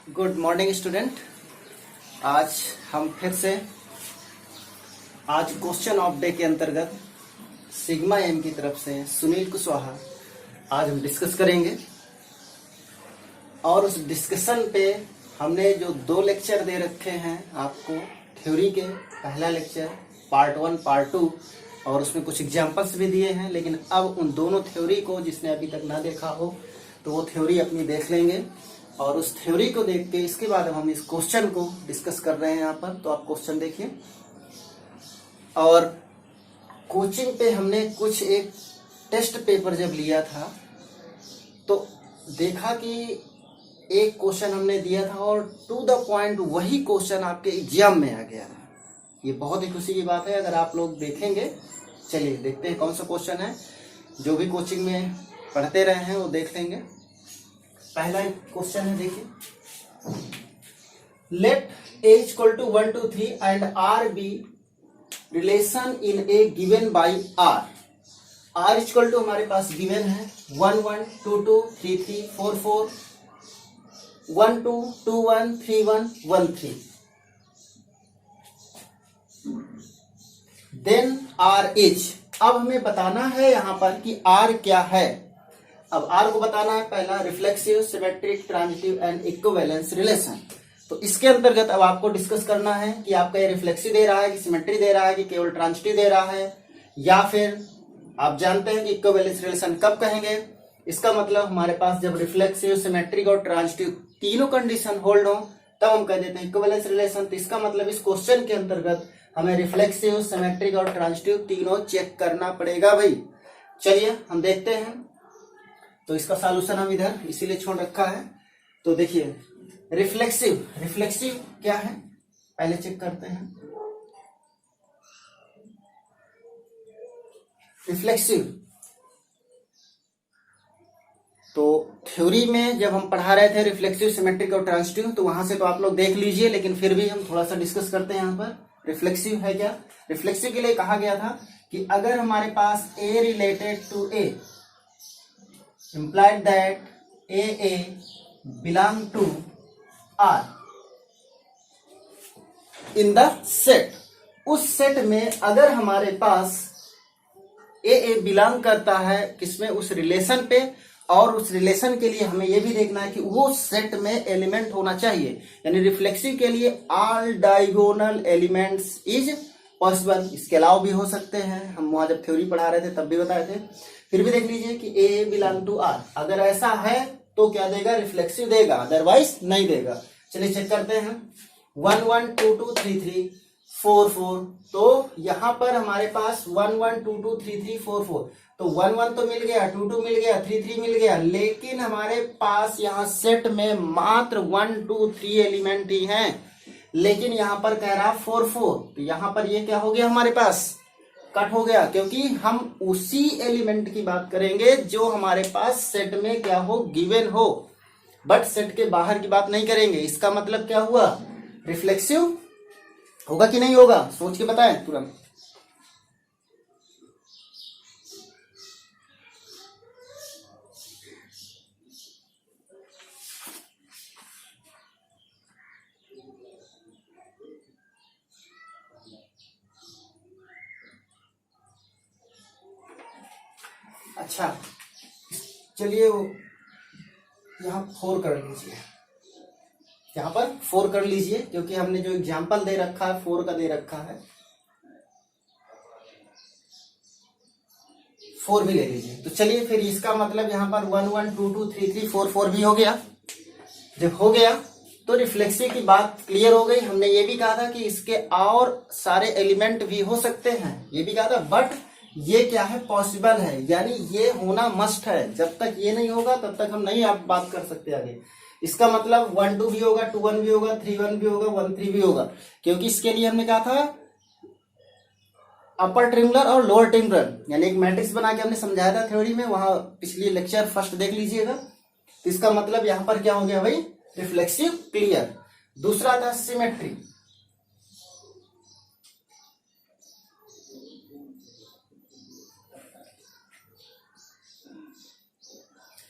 Good morning student. आज हम फिर से आज क्वेश्चन ऑफ डे के अंतर्गत सिग्मा एम की तरफ से सुनील कुशवाहा आज हम डिस्कस करेंगे। और उस डिस्कशन पे हमने जो 2 लेक्चर दे रखे हैं आपको थ्योरी के, पहला लेक्चर पार्ट 1 पार्ट 2 और उसमें कुछ एग्जाम्पल्स भी दिए हैं। लेकिन अब उन दोनों थ्योरी को जिसने अभी तक ना देखा हो तो वो थ्योरी अपनी देख लेंगे और उस थ्योरी को देख के इसके बाद हम इस क्वेश्चन को डिस्कस कर रहे हैं यहाँ पर। तो आप क्वेश्चन देखिए। और कोचिंग पे हमने कुछ एक टेस्ट पेपर जब लिया था तो देखा कि एक क्वेश्चन हमने दिया था और टू द पॉइंट वही क्वेश्चन आपके एग्जाम में आ गया था। ये बहुत ही खुशी की बात है अगर आप लोग देखेंगे। चलिए देखते हैं कौन सा क्वेश्चन है। जो भी कोचिंग में पढ़ते रहे हैं वो देख लेंगे। पहला क्वेश्चन है, देखिए, let a equal to 1 2 3 and r be relation in a given by r equal to हमारे पास गिवन है 1 1 2 2 3 3 4 4 1 2 2 1 3 1 1 3 देन r इज। अब हमें बताना है यहाँ पर कि r क्या है। अब R को बताना है पहला reflexive, symmetric, transitive and equivalence relation. तो इसके अंतर्गत अब आपको डिस्कस करना है कि आपका ये रिफ्लेक्सिव दे रहा है कि सिमेट्री दे रहा है कि केवल ट्रांजिटिव दे रहा है, या फिर आप जानते हैं कि इक्विवेलेंस रिलेशन कब कहेंगे। इसका मतलब हमारे पास जब रिफ्लेक्सिव, सिमेट्रिक और ट्रांजिटिव तीनों कंडीशन होल्ड हो तब हम कह देते हैं इक्विवेलेंस रिलेशन। तो इसका मतलब इस क्वेश्चन के अंतर्गत हमें रिफ्लेक्सिव, सिमेट्रिक और ट्रांजिटिव तीनों चेक करना पड़ेगा भाई। चलिए हम देखते हैं। तो इसका सॉल्यूशन हम इधर इसीलिए छोड़ रखा है। तो देखिए रिफ्लेक्सिव क्या है पहले चेक करते हैं। रिफ्लेक्सिव तो थ्योरी में जब हम पढ़ा रहे थे रिफ्लेक्सिव, सिमेट्रिक और ट्रांजिटिव तो वहां से तो आप लोग देख लीजिए, लेकिन फिर भी हम थोड़ा सा डिस्कस करते हैं। यहाँ पर रिफ्लेक्सिव है क्या। रिफ्लेक्सिव के लिए कहा गया था कि अगर हमारे पास A related to A implied that AA belong to R in the set। उस सेट में अगर हमारे पास AA बिलोंग करता है किसमें, उस रिलेशन पे, और उस रिलेशन के लिए हमें यह भी देखना है कि वो सेट में एलिमेंट होना चाहिए। यानी रिफ्लेक्सिव के लिए all diagonal elements is possible. इसके अलावा भी हो सकते हैं, हम वहां जब थ्योरी पढ़ा रहे थे तब भी बताए थे। फिर भी देख लीजिए कि ए बिलोंग टू आर, अगर ऐसा है तो क्या देगा, रिफ्लेक्सिव देगा, अदरवाइज नहीं देगा। चलिए चेक करते हैं। 1 1 2 2 3 3 4 4 तो यहां पर हमारे पास 1 1 2 2 3 3 4 4 तो 1 1 तो मिल गया, 2 2 मिल गया, 3 3 मिल गया। लेकिन हमारे पास यहाँ सेट में मात्र 1 2 3 एलिमेंट ही हैं, लेकिन यहाँ पर कह रहा 4 4 तो यहाँ पर ये क्या हो गया, हमारे पास कट हो गया, क्योंकि हम उसी एलिमेंट की बात करेंगे जो हमारे पास सेट में क्या हो, गिवन हो, बट सेट के बाहर की बात नहीं करेंगे। इसका मतलब क्या हुआ, रिफ्लेक्सिव होगा कि नहीं होगा, सोच के बताएं तुरंत। अच्छा चलिए यहाँ 4 कर लीजिए, यहाँ पर 4 कर लीजिए, क्योंकि हमने जो एग्जाम्पल दे रखा है 4 का दे रखा है। 4 भी ले लीजिए। तो चलिए फिर इसका मतलब यहाँ पर 1 1 2 2 3 3 4 4 भी हो गया। जब हो गया तो रिफ्लेक्सिव की बात क्लियर हो गई। हमने ये भी कहा था कि इसके और सारे एलिमेंट भी हो सकते हैं, ये भी कहा था, बट ये क्या है, पॉसिबल है, यानी ये होना मस्ट है। जब तक ये नहीं होगा तब तक हम नहीं आप बात कर सकते आगे। इसका मतलब 1 2 भी होगा, 2 1 भी होगा, 3 1 भी होगा, 1 3 भी होगा, क्योंकि इसके लिए हमने कहा था अपर ट्रिंगुलर और लोअर ट्रिंगुलर, यानी एक मैट्रिक्स बना के हमने समझाया था थ्योरी में, वहां पिछली लेक्चर फर्स्ट देख लीजिएगा। तो इसका मतलब यहां पर क्या हो गया भाई, रिफ्लेक्सिव क्लियर। दूसरा था सिमेट्री।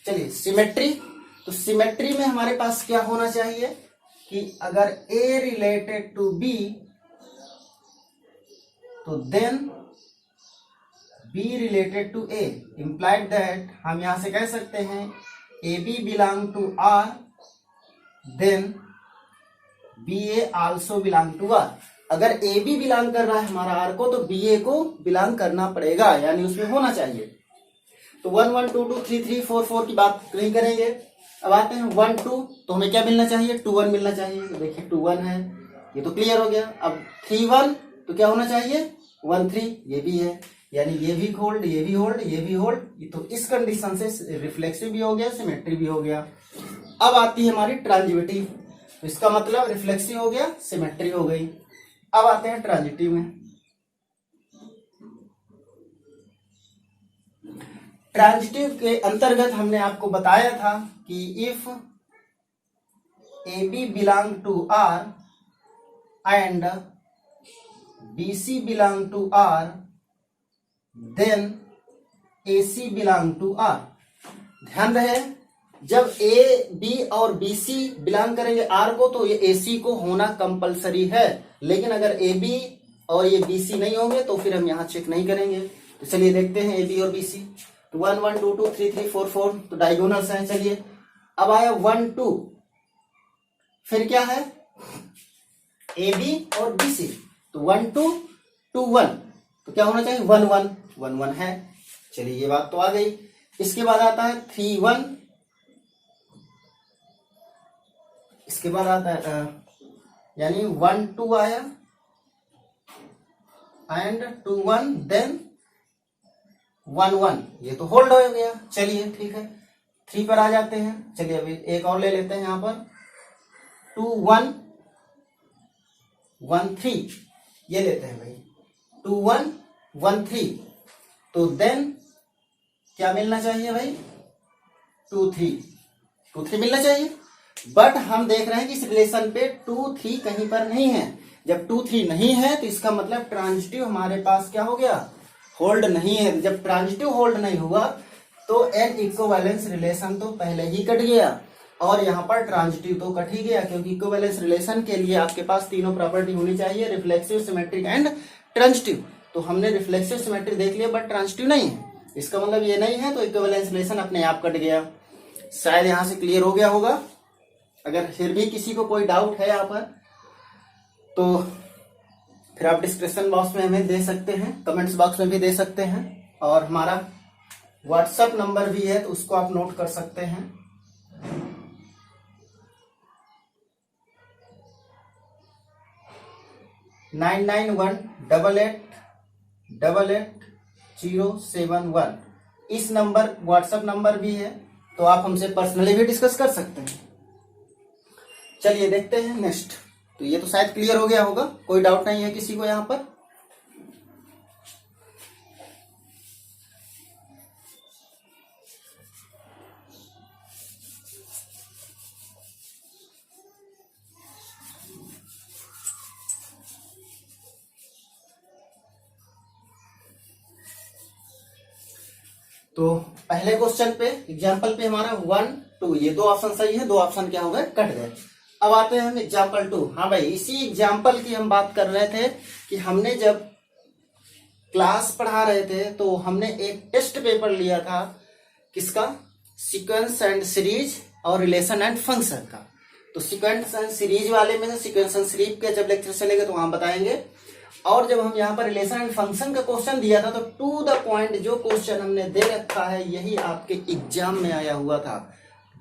चलिए सिमेट्री, तो सिमेट्री में हमारे पास क्या होना चाहिए, कि अगर ए रिलेटेड टू बी तो then B related to A, implied that हम यहां से कह सकते हैं A B belong to R then B A also belong to R. अगर ए बी बिलोंग कर रहा है हमारा आर को तो बी ए को बिलोंग करना पड़ेगा, यानी उसमें होना चाहिए। तो 1 1 2 2 3 3 4 4 की बात नहीं करेंगे। अब आते हैं 1 2, तो हमें क्या मिलना चाहिए, 2 1 मिलना चाहिए। तो देखिए 2 1 है, ये तो क्लियर हो गया। अब 3 1 तो क्या होना चाहिए, 1 3, ये भी है, यानी ये भी होल्ड, ये भी होल्ड, ये भी होल्ड। तो इस कंडीशन से रिफ्लेक्सिव भी हो गया, सिमेट्री भी हो गया। अब आती है हमारी ट्रांजिटिव, तो इसका मतलब रिफ्लेक्सिव हो गया, सिमेट्री हो गई। अब आते हैं ट्रांजिटिव में। ट्रांजिटिव के अंतर्गत हमने आपको बताया था कि if A B belong to R and B C belong to R then A C belong to R. ध्यान रहे, जब ए बी और बी सी बिलोंग करेंगे आर को तो ये ए सी को होना कंपलसरी है, लेकिन अगर ए बी और ये बी सी नहीं होंगे तो फिर हम यहां चेक नहीं करेंगे। तो चलिए देखते हैं ए बी और बी सी। तो 1 1 2 2 3 3 4 4 तो डायगोनल्स हैं। चलिए अब आया 1 2, फिर क्या है ए बी और बी सी, तो 1 2 2 1, तो क्या होना चाहिए 1 1 1 1 है। चलिए ये बात तो आ गई। इसके बाद आता है 3 1, इसके बाद आता है यानी 1 2 आया एंड 2 1 देन 1 1, ये तो होल्ड हो गया। चलिए ठीक है, 3 पर आ जाते हैं। चलिए अभी एक और ले लेते हैं यहां पर 2 1 1 3, ये लेते हैं भाई 2 1 1 3, तो देन क्या मिलना चाहिए भाई 2 3 मिलना चाहिए। बट हम देख रहे हैं कि इस रिलेशन पे 2 3 कहीं पर नहीं है। जब 2 3 नहीं है तो इसका मतलब ट्रांजिटिव हमारे पास क्या हो गया, होल्ड नहीं है। जब ट्रांजिटिव होल्ड नहीं हुआ तो एन इक्विवेलेंस रिलेशन तो पहले ही कट गया, और यहाँ पर ट्रांजिटिव तो कट ही गया, क्योंकि इक्विवेलेंस रिलेशन के लिए आपके पास तीनों प्रॉपर्टी होनी चाहिए, रिफ्लेक्सिव, सिमेट्रिक एंड ट्रांजिटिव। तो हमने रिफ्लेक्सिव सिमेट्रिक देख लिया बट ट्रांजिटिव नहीं है, इसका मतलब ये नहीं है, तो इक्विवेलेंस रिलेशन अपने आप कट गया। शायद यहां से क्लियर हो गया होगा। अगर फिर भी किसी को कोई डाउट है यहाँ पर तो फिर आप डिस्क्रिप्शन बॉक्स में हमें दे सकते हैं, कमेंट्स बॉक्स में भी दे सकते हैं, और हमारा व्हाट्सएप नंबर भी है तो उसको आप नोट कर सकते हैं। नाइन 9918888071। इस नंबर व्हाट्सएप नंबर भी है, तो आप हमसे पर्सनली भी डिस्कस कर सकते हैं। चलिए देखते हैं नेक्स्ट। तो ये तो शायद क्लियर हो गया होगा, कोई डाउट नहीं है किसी को यहाँ पर। तो पहले क्वेश्चन पे एग्जाम्पल पे हमारा 1 2, ये 2 ऑप्शन सही है, 2 ऑप्शन क्या हो गए, कट गए। अब आते हैं हम एग्जाम्पल 2। हाँ भाई, इसी एग्जाम्पल की हम बात कर रहे थे कि हमने जब क्लास पढ़ा रहे थे तो हमने एक टेस्ट पेपर लिया था, किसका, सीक्वेंस एंड सीरीज और रिलेशन एंड फंक्शन का। तो सीक्वेंस एंड सीरीज वाले में से सीक्वेंस एंड सीरीज के जब लेक्चर चलेंगे तो वहां बताएंगे। और जब हम यहाँ पर रिलेशन एंड फंक्शन का क्वेश्चन दिया था तो टू द पॉइंट जो क्वेश्चन हमने दे रखा है यही आपके एग्जाम में आया हुआ था।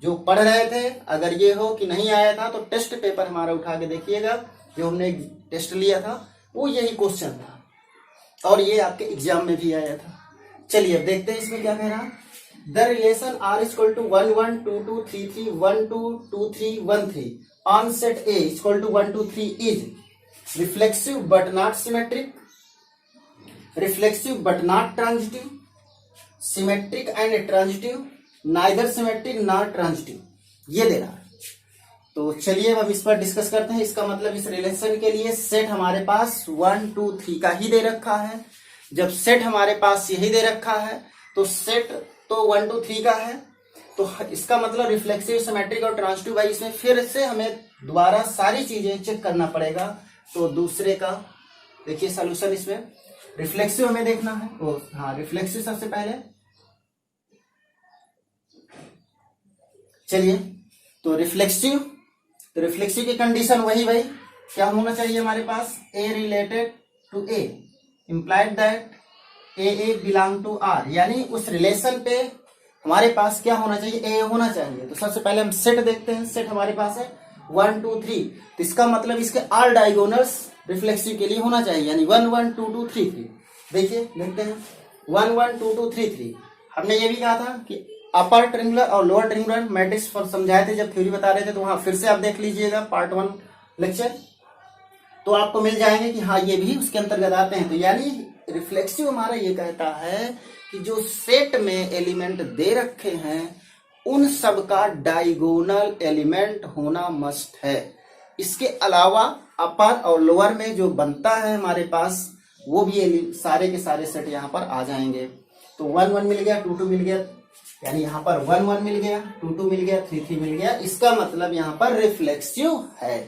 जो पढ़ रहे थे, अगर ये हो कि नहीं आया था तो टेस्ट पेपर हमारा उठा के देखिएगा, जो हमने टेस्ट लिया था वो यही क्वेश्चन था, और ये आपके एग्जाम में भी आया था। चलिए अब देखते हैं इसमें क्या कह रहा। The relation R equal to 1 1 2 2 3 3 1 2 2 3 1 3 on set A equal to 1 2 3 is reflexive but not symmetric, reflexive but not transitive, symmetric and transitive, neither symmetric nor transitive, ये दे रहा है। तो चलिए अब इस पर डिस्कस करते हैं। इसका मतलब इस रिलेशन के लिए सेट हमारे पास 1 2 3 का ही दे रखा है। जब सेट हमारे पास यही दे रखा है तो सेट तो 1 2 3 का है, तो इसका मतलब रिफ्लेक्सिव, सिमेट्रिक और ट्रांजिटिव, भाई इसमें फिर से हमें दोबारा सारी चीजें चेक करना पड़ेगा। तो दूसरे का देखिए सोल्यूशन, इसमें रिफ्लेक्सिव हमें देखना है। ओ हाँ, रिफ्लेक्सिव सबसे पहले। चलिए, तो रिफ्लेक्सिव की कंडीशन वही भाई, क्या होना चाहिए हमारे पास, A related to A, implied that A belong to R, यानी उस रिलेशन पे हमारे पास क्या होना चाहिए, ए होना चाहिए। तो सबसे पहले हम सेट देखते हैं। सेट हमारे पास है 1 2 3, तो इसका मतलब इसके आर डायगोनल्स रिफ्लेक्सिव के लिए होना चाहिए, यानी 1 1 2 2 3 3। देखिए देखते हैं 1 1 2 2 3 3। हमने ये भी कहा था कि अपर ट्रिंगुलर और लोअर ट्रिंगुलर मैट्रिक्स पर समझाए थे जब थ्योरी बता रहे थे, तो वहां फिर से आप देख लीजिएगा पार्ट 1 लेक्चर, तो आपको मिल जाएंगे कि हाँ ये भी उसके अंतर्गत आते हैं। तो यानी रिफ्लेक्सिव हमारा ये कहता है कि जो सेट में एलिमेंट दे रखे हैं उन सब का डायगोनल एलिमेंट होना मस्ट है। इसके अलावा अपर और लोअर में जो बनता है हमारे पास, वो भी सारे के सारे सेट यहाँ पर आ जाएंगे। तो 1 1 मिल गया, 2 2 मिल गया, यानी यहाँ पर 1 1 मिल गया, 2 2 मिल गया, 3 3 मिल गया। इसका मतलब यहाँ पर रिफ्लेक्सिव है।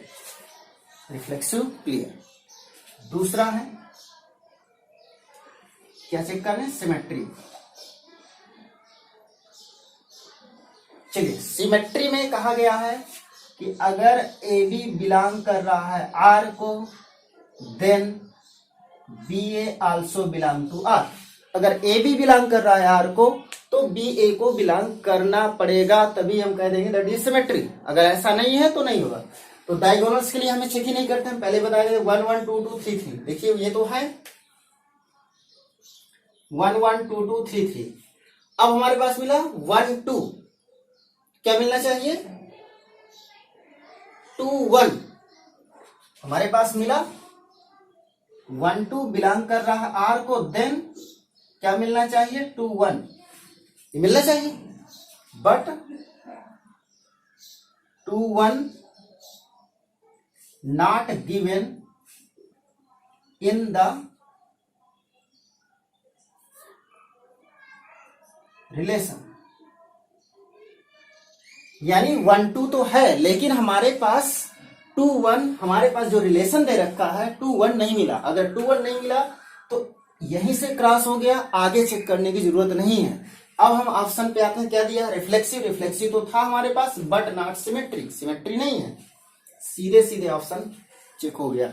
Reflexive clear. दूसरा है क्या चेक कर रहे हैं, सिमेट्री। चलिए, सिमेट्री में कहा गया है कि अगर ए बी बिलोंग कर रहा है आर को, then B A also belong to R. अगर ए बी बिलोंग कर रहा है आर को, तो बी ए को बिलोंग करना पड़ेगा, तभी हम कह देंगे दैट इज सिमेट्री। अगर ऐसा नहीं है तो नहीं होगा। तो डायगोनल्स के लिए हमें चेक ही नहीं करते हैं, पहले बताया गया 1 1 2 2 3 3। देखिए ये तो है 1 1 2 2 3 3। अब हमारे पास मिला 1 2, क्या मिलना चाहिए 2 1। हमारे पास मिला 1 2 बिलोंग कर रहा है आर को, देन क्या मिलना चाहिए 2 1, ये मिलना चाहिए। But 2 1 not given in the relation, यानी 1 2 तो है, लेकिन हमारे पास 2 1, हमारे पास जो रिलेशन दे रखा है 2 1 नहीं मिला। अगर 2 1 नहीं मिला तो यहीं से क्रॉस हो गया, आगे चेक करने की जरूरत नहीं है। अब हम ऑप्शन पे आते हैं, क्या दिया, रिफ्लेक्सिव। रिफ्लेक्सिव तो था हमारे पास, बट नॉट सिमेट्रिक, सिमेट्री नहीं है। सीधे सीधे ऑप्शन चेक हो गया।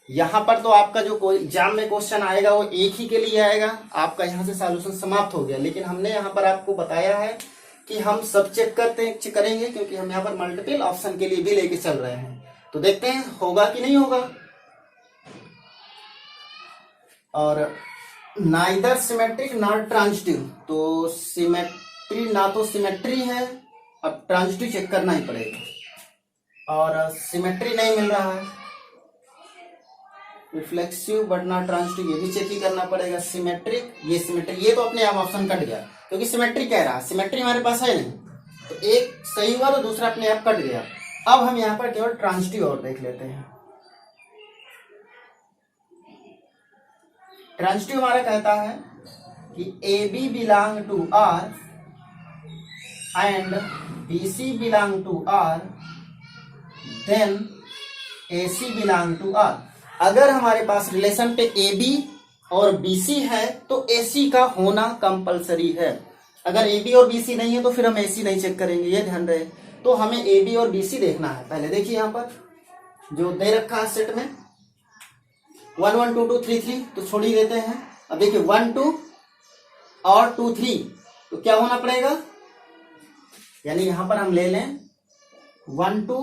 यहां पर तो आपका जो कोई एग्जाम में क्वेश्चन आएगा वो एक ही के लिए आएगा, आपका यहां से सॉल्यूशन समाप्त हो गया। लेकिन हमने यहां पर आपको बताया है कि हम सब चेक करेंगे, क्योंकि हम यहाँ पर मल्टीपल ऑप्शन के लिए भी लेके चल रहे हैं। तो देखते हैं होगा कि नहीं होगा। और नाइदर सिमेट्रिक नॉट ट्रांजिटिव, तो सिमेट्री ना तो सिमेट्री है, अब ट्रांजिटिव चेक करना ही पड़ेगा। और सिमेट्री नहीं मिल रहा है, रिफ्लेक्सिव बट नॉट ट्रांजिटिव, ये भी चेक ही करना पड़ेगा। सिमेट्रिक, ये सिमेट्रिक, ये तो अपने आप ऑप्शन कट गया, क्योंकि सिमेट्री कह रहा है, सिमेट्री हमारे पास है नहीं, तो एक सही हुआ तो दूसरा अपने आप कट गया। अब हम यहाँ पर केवल ट्रांजिटिव और देख लेते हैं। ट्रांजिटिव हमारा कहता है कि A B belong to R and B C belong to R, then A C belong to R. अगर हमारे पास रिलेशन पे ए बी और बी सी है तो ए सी का होना कंपलसरी है। अगर ए बी और बी सी नहीं है तो फिर हम ए सी नहीं चेक करेंगे, ये ध्यान रहे। तो हमें ए बी और बी सी देखना है। पहले देखिए यहाँ पर जो दे रखा है सेट में 1 1 2 2 3 3, तो छोड़ ही देते हैं। अब देखिए 1 2 और 2 3, तो क्या होना पड़ेगा, यानी यहां पर हम ले लें 1 2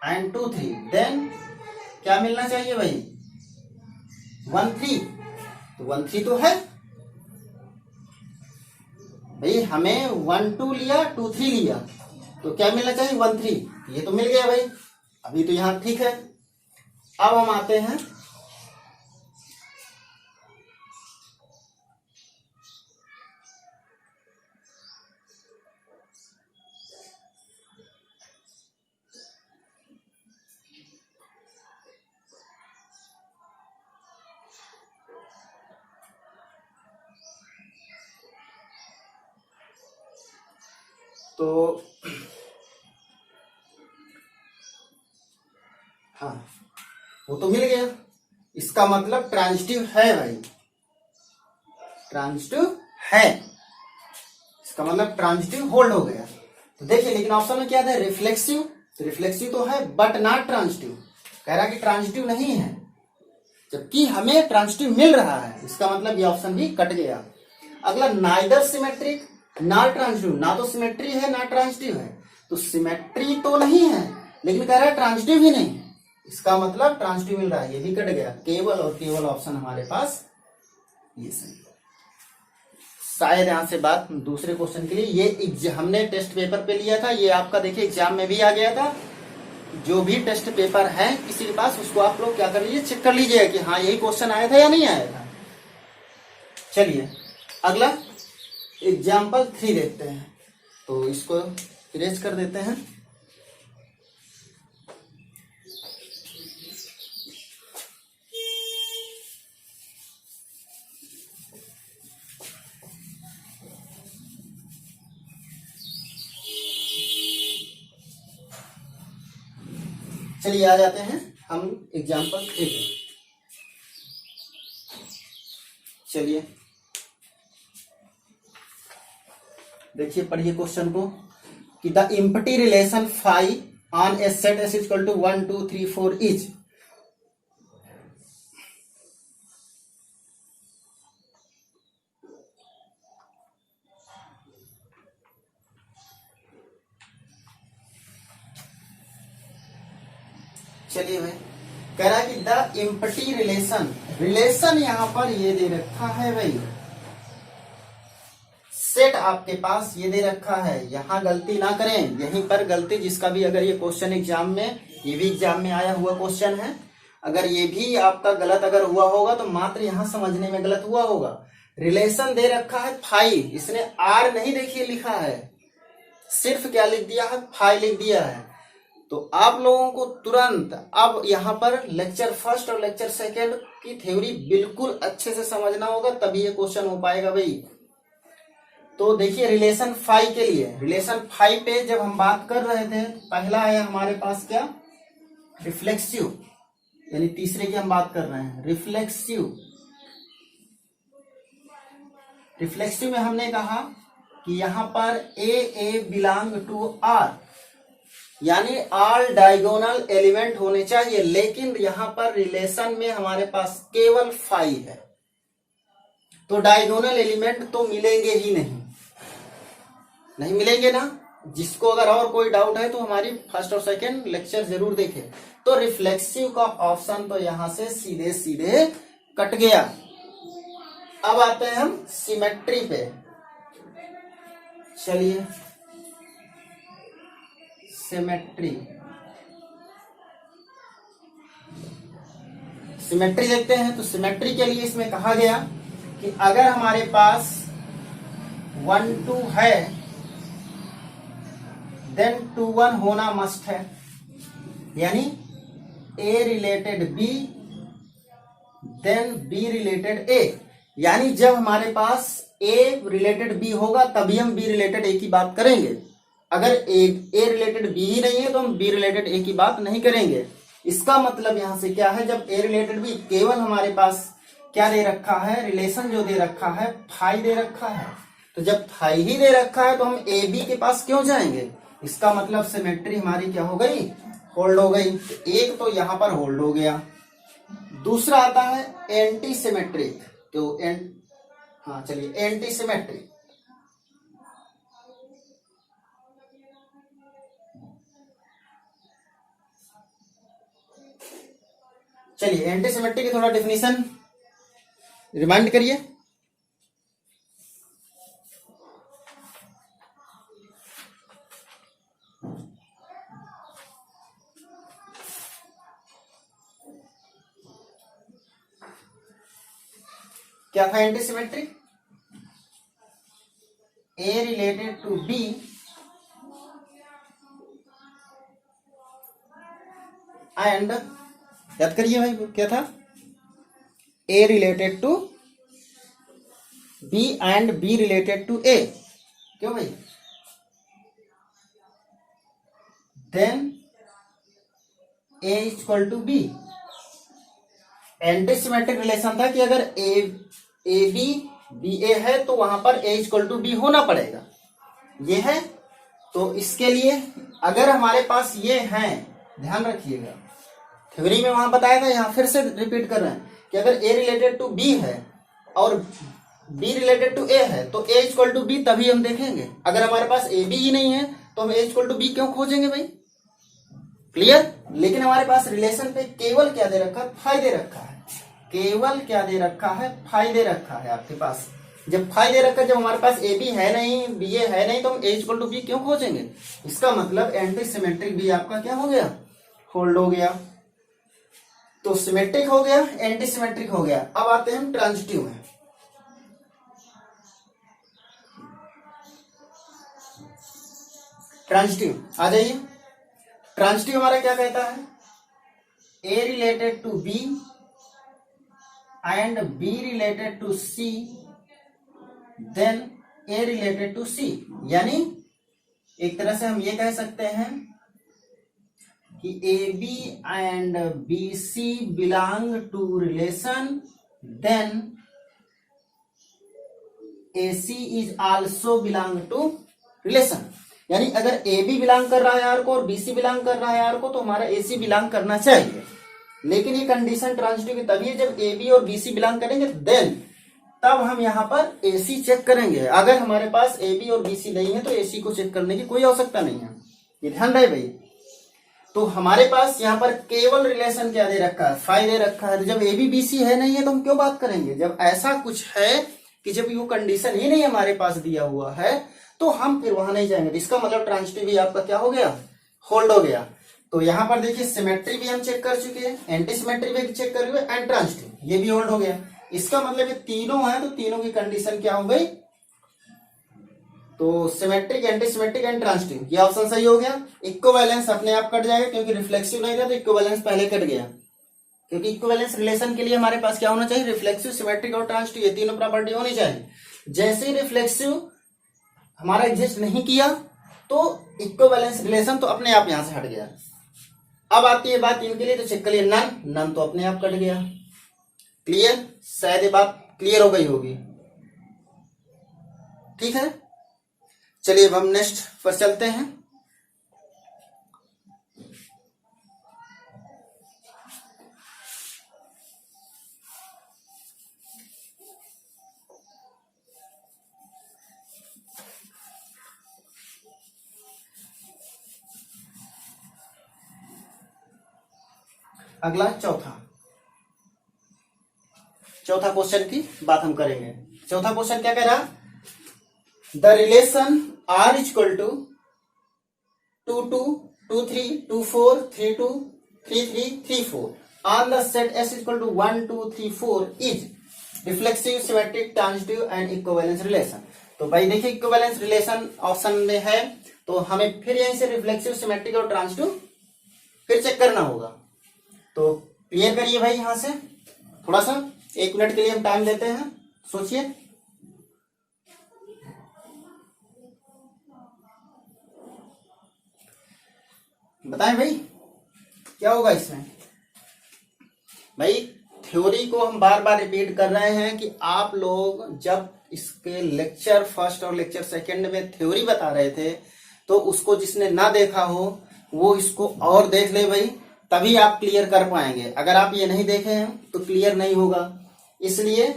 एंड 2 3, देन क्या मिलना चाहिए भाई 1 3, तो 1 3 तो है भाई, हमें 1 2 लिया 2 3 लिया, तो क्या मिलना चाहिए 1 3, ये तो मिल गया भाई, अभी तो यहां ठीक है। अब हम आते हैं तो हाँ, वो तो मिल गया। इसका मतलब ट्रांजिटिव है भाई, ट्रांजिटिव है, इसका मतलब ट्रांजिटिव होल्ड हो गया। तो देखिए, लेकिन ऑप्शन में क्या था, रिफ्लेक्सिव, तो रिफ्लेक्सिव तो है बट नॉट ट्रांजिटिव, कह रहा कि ट्रांजिटिव नहीं है, जबकि हमें ट्रांजिटिव मिल रहा है, इसका मतलब ये ऑप्शन भी कट गया। अगला, नाइदर सिमेट्रिक नॉट ट्रांजिटिव, ना तो सिमेट्री है ना ट्रांजिटिव है, तो सिमेट्री तो नहीं है लेकिन कह रहा है ट्रांजिटिव भी नहीं, इसका मतलब ट्रांजिटिव मिल रहा है, ये भी कट गया। केवल और केवल ऑप्शन हमारे पास ये सही। शायद यहां से बात दूसरे क्वेश्चन के लिए, ये हमने टेस्ट पेपर पे लिया था, ये आपका देखिए एग्जाम में भी आ गया था। जो भी टेस्ट पेपर है किसी के पास, उसको आप लोग क्या कर लीजिए, चेक कर लीजिएगा कि हाँ यही क्वेश्चन आया था या नहीं आया था। चलिए अगला एग्जाम्पल 3 देखते हैं, तो इसको इरेज कर देते हैं। चलिए आ जाते हैं हम एग्जाम्पल 3 पे। चलिए देखिए, पढ़िए क्वेश्चन को कि the empty relation phi on a set S equal to 1 2 3 4 is. चलिए भाई, कह रहा है कि द इम्पटी रिलेशन, रिलेशन यहां पर ये दे रखा है भाई, सेट आपके पास ये दे रखा है, यहां गलती ना करें, यहीं पर गलती, जिसका भी अगर ये क्वेश्चन एग्जाम में, ये भी एग्जाम में आया हुआ क्वेश्चन है, अगर ये भी आपका गलत अगर हुआ होगा तो मात्र यहां समझने में गलत हुआ होगा। रिलेशन दे रखा है फाई, इसने आर नहीं देखिए लिखा है, सिर्फ क्या लिख दिया है, फाई लिख दिया है। तो आप लोगों को तुरंत अब यहाँ पर लेक्चर फर्स्ट और लेक्चर सेकेंड की थ्योरी बिल्कुल अच्छे से समझना होगा, तभी ये क्वेश्चन हो पाएगा भाई। तो देखिए, रिलेशन फाई के लिए, रिलेशन फाई पे जब हम बात कर रहे थे, पहला है हमारे पास क्या, रिफ्लेक्सिव, यानी तीसरे की हम बात कर रहे हैं, रिफ्लेक्सिव। रिफ्लेक्सिव में हमने कहा कि यहां पर ए बिलोंग टू आर, यानी ऑल डायगोनल एलिमेंट होने चाहिए, लेकिन यहां पर रिलेशन में हमारे पास केवल फाई है, तो डायगोनल एलिमेंट तो मिलेंगे ही नहीं, नहीं मिलेंगे ना। जिसको अगर और कोई डाउट है तो हमारी फर्स्ट और सेकंड लेक्चर जरूर देखें। तो रिफ्लेक्सिव का ऑप्शन तो यहां से सीधे सीधे कट गया। अब आते हैं हम सिमेट्री पे। चलिए सिमेट्री, सिमेट्री देखते हैं। तो सिमेट्री के लिए इसमें कहा गया कि अगर हमारे पास 1 2 है देन 2 1 होना मस्ट है, यानी A related B then B related A, यानी जब हमारे पास ए रिलेटेड बी होगा तभी हम बी रिलेटेड ए की बात करेंगे। अगर ए रिलेटेड बी ही नहीं है तो हम बी रिलेटेड ए की बात नहीं करेंगे। इसका मतलब यहां से क्या है, जब ए रिलेटेड बी, केवल हमारे पास क्या दे रखा है, रिलेशन जो दे रखा है फाई दे रखा है, तो जब फाई ही दे रखा है तो हम ए बी के पास क्यों जाएंगे। इसका मतलब सिमेट्री हमारी क्या हो गई, होल्ड हो गई। तो एक तो यहां पर होल्ड हो गया। दूसरा आता है एंटी सिमेट्रिक, तो हाँ चलिए एंटी सिमेट्रिक। चलिए एंटी सिमेट्रिक की थोड़ा डेफिनेशन रिमाइंड करिए। क्या था anti symmetric, A related to B and, याद करिए भाई क्या था, A related to B and B related to A. क्यों भाई, then A equal to B. Anti symmetric relation था कि अगर ए बी बी ए है तो वहां पर ए इक्वल टू बी होना पड़ेगा, ये है। तो इसके लिए अगर हमारे पास ये है, ध्यान रखिएगा, थ्योरी में वहां बताया था, यहां फिर से रिपीट कर रहे हैं कि अगर ए रिलेटेड टू बी है और बी रिलेटेड टू ए है तो ए इक्वल टू बी तभी हम देखेंगे। अगर हमारे पास ए बी ही नहीं है तो हम ए इक्वल टू बी क्यों खोजेंगे भाई? क्लियर? लेकिन हमारे पास रिलेशन पे केवल क्या दे रखा है? फाई दे रखा है। केवल क्या दे रखा है? फाई दे रखा है आपके पास। जब फाई दे रखा है, जब हमारे पास ए बी है नहीं, बी ए है नहीं, तो हम ए इक्वल टू बी क्यों खोजेंगे? इसका मतलब एंटी सिमेट्रिक भी आपका क्या हो गया? होल्ड हो गया। तो सिमेट्रिक हो गया, एंटी सिमेट्रिक हो गया। अब आते हैं हम ट्रांजिटिव में। ट्रांजिटिव आ जाइए। ट्रांजिटिव हमारा क्या कहता है? A related to B and B related to C, then A related to C. यानी एक तरह से हम ये कह सकते हैं कि A B and B C belong to relation, then A C is also belong to relation. यानी अगर ए बी बिलोंग कर रहा है आर को और बी सी बिलोंग कर रहा है आर को, तो हमारा ए सी बिलोंग करना चाहिए। लेकिन ये कंडीशन ट्रांजिटिव की तभी है जब ए बी और बी सी बिलोंग करेंगे, देन तब हम यहाँ पर ए सी चेक करेंगे। अगर हमारे पास ए बी और बी सी नहीं है तो ए सी को चेक करने की कोई आवश्यकता नहीं है। ये ध्यान रहे भाई। तो हमारे पास यहाँ पर केवल रिलेशन क्या दे रखा है? फाई दे रखा है। तो जब ए बी बी सी है नहीं है तो हम क्यों बात करेंगे? जब ऐसा कुछ है कि जब वो कंडीशन ही नहीं हमारे पास दिया हुआ है तो हम फिर वहां नहीं जाएंगे। इसका मतलब ट्रांजिटिव भी आपका क्या हो गया? होल्ड हो गया। तो यहाँ पर देखिए सिमेट्री भी हम चेक कर चुके हैं, एंटी सिमेट्री भी चेक कर चुके हैं, एंड ट्रांजिटिव ये भी होल्ड हो गया। इसका मतलब ये तीनों है तो तीनों की कंडीशन क्या हो गई? तो symmetric, anti symmetric and transitive, ये ऑप्शन सही हो गया। इक्विवेलेंस अपने आप कट जाएगा क्योंकि रिफ्लेक्सिव नहीं था तो इक्विवेलेंस पहले कट गया। क्योंकि इक्विवेलेंस रिलेशन के लिए हमारे पास क्या होना चाहिए? रिफ्लेक्सिव, सिमेट्रिक और ट्रांजिटिव, ये तीनों प्रॉपर्टी होनी चाहिए। जैसे ही रिफ्लेक्सिव हमारा एग्जिस्ट नहीं किया तो इक्विवेलेंस रिलेशन तो अपने आप यहां से हट गया। अब आती है बात इनके लिए, तो चेक करिए नन, नन तो अपने आप कट गया। क्लियर? शायद ये बात क्लियर हो गई होगी। ठीक है, चलिए अब हम नेक्स्ट पर चलते हैं। अगला चौथा क्वेश्चन की बात हम करेंगे। चौथा क्वेश्चन क्या कह रहा? The relation R equal to 2 2 2 3 2 4 3 2 3 3 3 4 on the set S equal to 1 2 3 4 is reflexive, symmetric, transitive and equivalence relation. तो भाई देखिए इक्विवेलेंस रिलेशन ऑप्शन में है तो हमें फिर यहीं से रिफ्लेक्सिव, सिमेट्रिक और ट्रांजिटिव फिर चेक करना होगा। तो क्लियर करिए भाई, यहां से थोड़ा सा 1 मिनट के लिए हम टाइम देते हैं, सोचिए। बताएं भाई क्या होगा इसमें। भाई थ्योरी को हम बार बार रिपीट कर रहे हैं कि आप लोग जब इसके लेक्चर फर्स्ट और लेक्चर सेकंड में थ्योरी बता रहे थे तो उसको जिसने ना देखा हो वो इसको और देख ले भाई, तभी आप क्लियर कर पाएंगे। अगर आप ये नहीं देखे हैं तो क्लियर नहीं होगा। इसलिए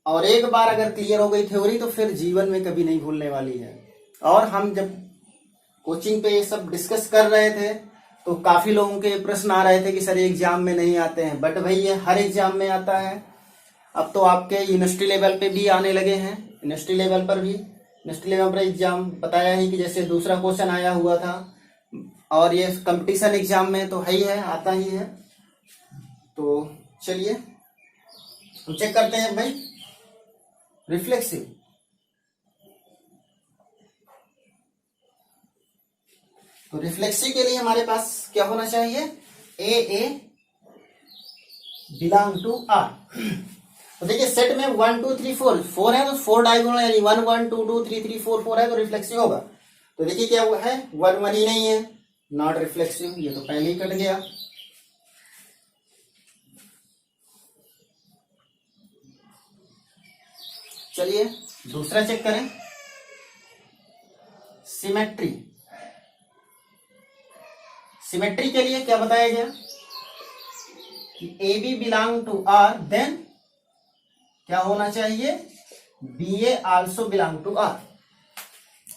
और एक बार अगर क्लियर हो गई थ्योरी तो फिर जीवन में कभी नहीं भूलने वाली है। और हम जब कोचिंग पे ये सब डिस्कस कर रहे थे तो काफी लोगों के प्रश्न आ रहे थे कि सर एग्जाम में नहीं आते हैं, बट भाई ये हर एग्जाम में आता है। अब तो आपके यूनिवर्सिटी लेवल पे भी आने लगे हैं, यूनिवर्सिटी लेवल पर भी, यूनिवर्सिटी लेवल पर एग्जाम बताया ही कि जैसे दूसरा क्वेश्चन आया हुआ था, और ये कंपटीशन एग्जाम में तो है ही है, आता ही है। तो चलिए हम चेक करते हैं भाई रिफ्लेक्सिव। तो रिफ्लेक्सिव के लिए हमारे पास क्या होना चाहिए? ए बिलोंग टू आर। तो देखिए सेट में 1 2 3 4 4 है तो 4 डायगोनल यानी 1 1 2 2 3 3 4 4 है तो रिफ्लेक्सिव होगा। तो देखिए क्या हुआ है 1 1 ही नहीं है नॉट रिफ्लेक्सिव, ये तो पहले ही कट गया। चलिए दूसरा चेक करें, सिमेट्री। सिमेट्री के लिए क्या बताया गया कि A B belong to R, then क्या होना चाहिए, B A also belong to R,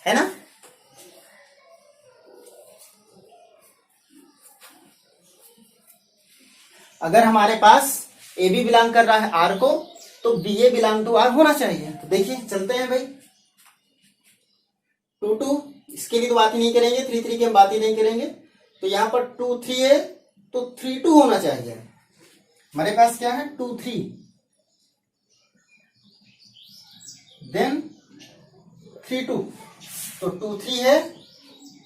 है ना। अगर हमारे पास ए बी बिलोंग कर रहा है आर को, तो B A belong to R होना चाहिए। तो देखिए चलते हैं भाई, 2 2, इसके लिए तो बात ही नहीं करेंगे, 3 3 की हम बात ही नहीं करेंगे। तो यहां पर 2 3 है, तो 3 2 होना चाहिए। हमारे पास क्या है, 2 3, देन 3 2, तो 2 3 है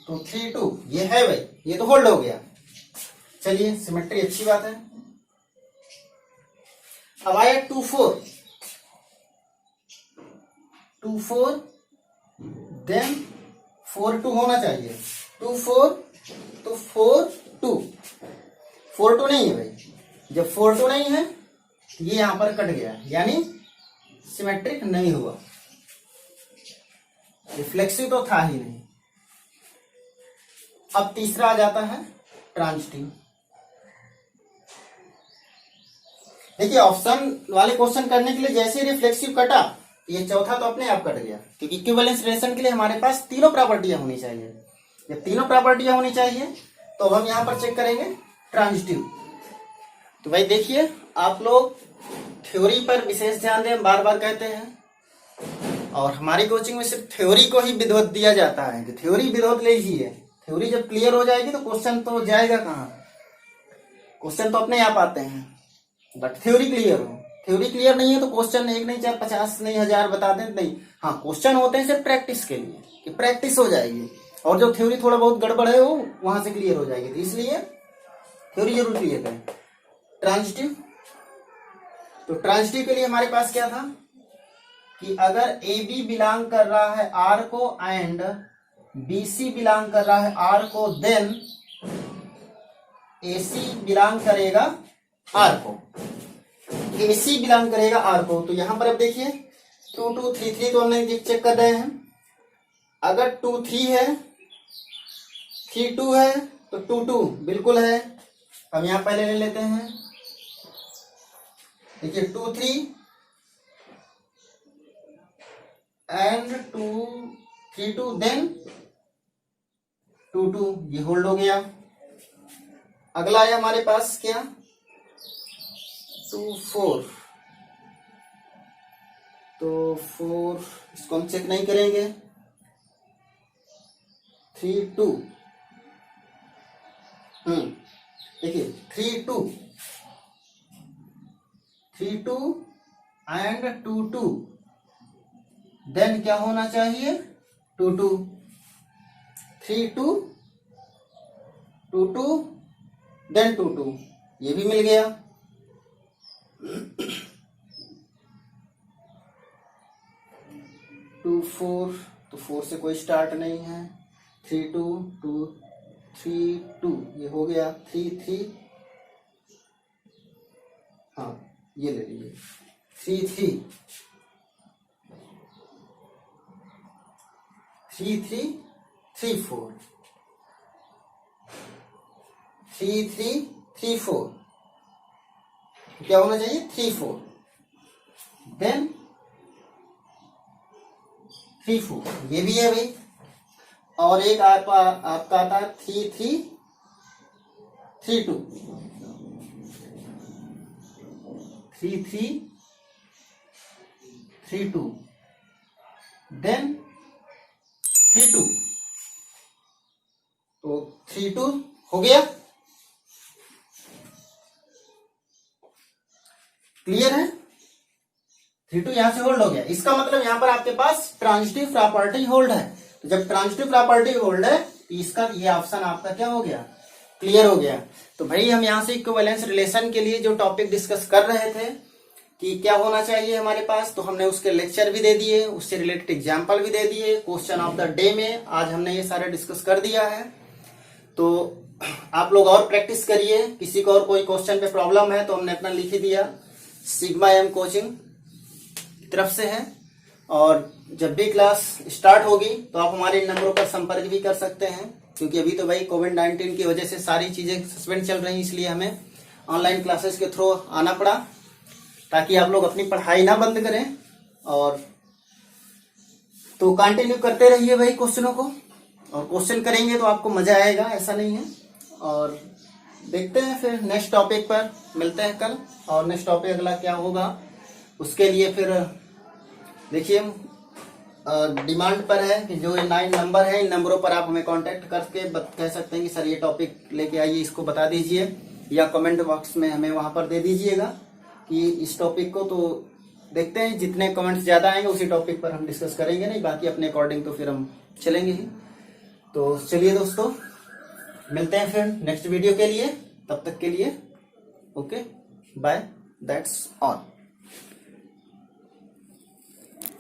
तो 3 2, ये है भाई, ये तो होल्ड हो गया। चलिए सिमेट्री अच्छी बात है। अब आया 2 4, 2 4, देन 4 2 होना चाहिए। 2 4 तो 4 2, 4 2 नहीं है भाई। जब 4 2 नहीं है तो ये यहां पर कट गया, यानी सिमेट्रिक नहीं हुआ, रिफ्लेक्सिव तो था ही नहीं। अब तीसरा आ जाता है ट्रांजिटिव। देखिए ऑप्शन वाले क्वेश्चन करने के लिए जैसे ही रिफ्लेक्सिव कटा, ये चौथा तो अपने आप कट गया, क्योंकि इक्विवेलेंस रिलेशन के लिए हमारे पास तीनों प्रॉपर्टियां होनी चाहिए। जब तीनों प्रॉपर्टियां होनी चाहिए तो हम यहां पर चेक करेंगे ट्रांजिटिव। तो भाई देखिए, आप लोग थ्योरी पर विशेष ध्यान दें, बार बार कहते हैं, और हमारी कोचिंग में सिर्फ थ्योरी को ही विधिवत दिया जाता है कि थ्योरी विधिवत लीजिए। थ्योरी जब क्लियर हो जाएगी तो क्वेश्चन तो जाएगा कहाँ, क्वेश्चन तो अपने आप आते हैं, बट थ्योरी क्लियर हो। थ्योरी क्लियर नहीं है तो क्वेश्चन एक नहीं, चाहे 50 नहीं, 1000 बता दें नहीं। हाँ, क्वेश्चन होते हैं सिर्फ प्रैक्टिस के लिए, कि प्रैक्टिस हो जाएगी, और जो थ्योरी थोड़ा बहुत गड़बड़ है वो वहां से क्लियर हो जाएगी। तो इसलिए थ्योरी जरूर क्लियर करें। ट्रांजिटिव, तो ट्रांजिटिव के लिए हमारे पास क्या था कि अगर ए बी बिलोंग कर रहा है आर को एंड बी सी बिलोंग कर रहा है आर को, देन ए सी बिलोंग करेगा आर को, ए सी बिलोंग करेगा आर को। तो यहां पर अब देखिए 2 2 3 3 तो हमने चेक कर रहे हैं। अगर 2 3 है, 3 2 है, तो 2 2 बिल्कुल है। हम यहां पहले ले लेते हैं, देखिए 2 3 एंड 2 3 2, देन 2 2, ये होल्ड हो गया। अगला है हमारे पास क्या, 2 4, तो 4 इसको हम चेक नहीं करेंगे। 3 2, देखिए 3 2 3 2 एंड 2 2, देन क्या होना चाहिए, 2 2, 3 2 2 2, देन 2 2, ये भी मिल गया। 2 4, तो 4 से कोई स्टार्ट नहीं है। 3 2 2 3 2, ये हो गया। 3 3, हाँ ये ले लीजिए। 3 3 3 3 3 4, 3 3 3 4, क्या होना चाहिए, 3 4, देन 3 4, ये भी है भाई। और एक आपका आता है 3 3 3 2, 3 3 3 2, देन 3 2, तो 3 2 हो गया। क्लियर है, 3 2 यहां से होल्ड हो गया। इसका मतलब यहां पर आपके पास ट्रांजिटिव प्रॉपर्टी होल्ड है। तो जब ट्रांजिटिव प्रॉपर्टी होल्ड है तो इसका ये ऑप्शन आपका क्या हो गया, क्लियर हो गया। तो भाई हम यहां से इक्विवेलेंस रिलेशन के लिए जो टॉपिक डिस्कस कर रहे थे कि क्या होना चाहिए हमारे पास, तो हमने उसके लेक्चर भी दे दिए, उससे रिलेटेड एग्जाम्पल भी दे दिए। क्वेश्चन ऑफ द डे में आज हमने ये सारे डिस्कस कर दिया है। तो आप लोग और प्रैक्टिस करिए। किसी को और कोई क्वेश्चन पे प्रॉब्लम है तो हमने अपना लिख ही दिया, सिग्मा एम कोचिंग की तरफ से है। और जब भी क्लास स्टार्ट होगी तो आप हमारे इन नंबरों पर संपर्क भी कर सकते हैं, क्योंकि अभी तो भाई कोविड-19 की वजह से सारी चीजें सस्पेंड चल रही, इसलिए हमें ऑनलाइन क्लासेस के थ्रू आना पड़ा, ताकि आप लोग अपनी पढ़ाई ना बंद करें। और तो कंटिन्यू करते रहिए भाई क्वेश्चनों को, और क्वेश्चन करेंगे तो आपको मजा आएगा, ऐसा नहीं है। और देखते हैं फिर नेक्स्ट टॉपिक पर मिलते हैं कल। और नेक्स्ट टॉपिक अगला क्या होगा उसके लिए फिर देखिए डिमांड पर है कि जो ये 9 नंबर है, इन नंबरों पर आप हमें कांटेक्ट करके कह सकते हैं कि सर ये टॉपिक लेके आइए, इसको बता दीजिए, या कमेंट बॉक्स में हमें वहां पर दे दीजिएगा कि इस टॉपिक को। तो देखते हैं जितने कमेंट्स ज्यादा आएंगे उसी टॉपिक पर हम डिस्कस करेंगे, नहीं बाकी अपने अकॉर्डिंग तो फिर हम चलेंगे ही। तो चलिए दोस्तों, मिलते हैं फिर नेक्स्ट वीडियो के लिए, तब तक के लिए ओके बाय, दैट्स ऑल।